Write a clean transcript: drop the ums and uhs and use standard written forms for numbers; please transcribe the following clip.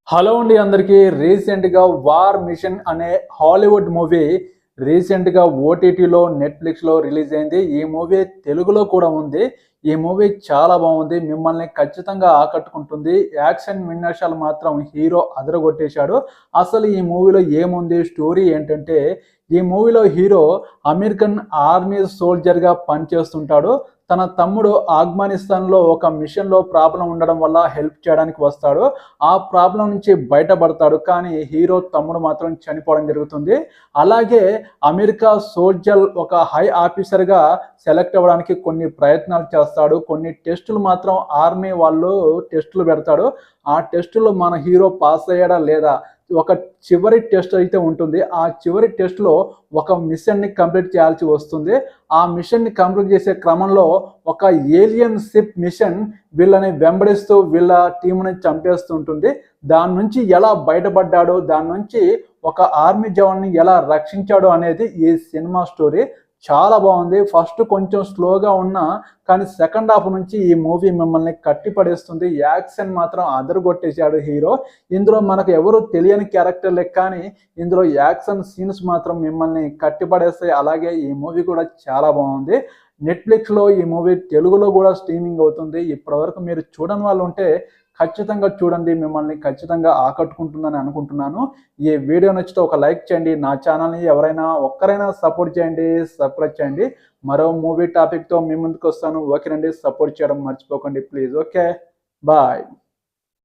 Hello అండి అందరికీ. రీసెంట్గా వార్ మిషన్ అనే హాలీవుడ్ మూవీ రీసెంట్గా ఓటీటీలో నెట్ఫ్లిక్స్లో రిలీజ్ అయింది. ఈ మూవీ తెలుగులో కూడా ఉంది. ఈ మూవీ చాలా బాగుంది, మిమ్మల్ని ఖచ్చితంగా ఆకట్టుకుంటుంది. యాక్షన్ విన్యాసాలు మాత్రం హీరో అదరగొట్టేశాడు. అసలు ఈ మూవీలో ఏముంది, స్టోరీ ఏంటంటే ఈ మూవీలో హీరో అమెరికన్ ఆర్మీ సోల్జర్గా పనిచేస్తుంటాడు. తన తమ్ముడు ఆఫ్ఘనిస్తాన్లో ఒక మిషన్లో ప్రాబ్లం ఉండడం వల్ల హెల్ప్ చేయడానికి వస్తాడు. ఆ ప్రాబ్లం నుంచి బయటపడతాడు, కానీ హీరో తమ్ముడు మాత్రం చనిపోవడం జరుగుతుంది. అలాగే అమెరికా సోల్జర్ ఒక హై ఆఫీసర్గా సెలెక్ట్ అవ్వడానికి కొన్ని ప్రయత్నాలు చేస్తాడు. కొన్ని టెస్టులు మాత్రం ఆర్మీ వాళ్ళు టెస్టులు పెడతాడు. ఆ టెస్టులో మన హీరో పాస్ అయ్యాడా లేదా, ఒక చివరి టెస్ట్ అయితే ఉంటుంది. ఆ చివరి టెస్ట్లో ఒక మిషన్ని కంప్లీట్ చేయాల్సి వస్తుంది. ఆ మిషన్ని కంప్లీట్ చేసే క్రమంలో ఒక ఏలియన్ షిప్ మిషన్ వీళ్ళని వెంబడిస్తూ వీళ్ళ టీంని చంపేస్తుంటుంది. దాని నుంచి ఎలా బయటపడ్డాడో, దాని నుంచి ఒక ఆర్మీ జవాన్ని ఎలా రక్షించాడో అనేది ఈ సినిమా స్టోరీ. చాలా బాగుంది. ఫస్ట్ కొంచెం స్లోగా ఉన్నా కానీ సెకండ్ హాఫ్ నుంచి ఈ మూవీ మిమ్మల్ని కట్టిపడేస్తుంది. యాక్షన్ మాత్రం అదరగొట్టేశాడు హీరో. ఇందులో మనకు ఎవరు తెలియని క్యారెక్టర్లే, కానీ ఇందులో యాక్షన్ సీన్స్ మాత్రం మిమ్మల్ని కట్టిపడేస్తాయి. అలాగే ఈ మూవీ కూడా చాలా బాగుంది. నెట్ఫ్లిక్స్లో ఈ మూవీ తెలుగులో కూడా స్ట్రీమింగ్ అవుతుంది. ఇప్పటివరకు మీరు చూడని వాళ్ళు ఉంటే ఖచ్చితంగా చూడండి, మిమ్మల్ని ఖచ్చితంగా ఆకట్టుకుంటుందని అనుకుంటున్నాను. ఈ వీడియో నచ్చితే ఒక లైక్ చేయండి. నా ఛానల్ని ఎవరైనా ఒక్కరైనా సపోర్ట్ చేయండి, సబ్స్క్రైబ్ చేయండి. మరో మూవీ టాపిక్తో మీ ముందుకు వస్తాను. ఓకేనండి, సపోర్ట్ చేయడం మర్చిపోకండి ప్లీజ్. Okay, bye.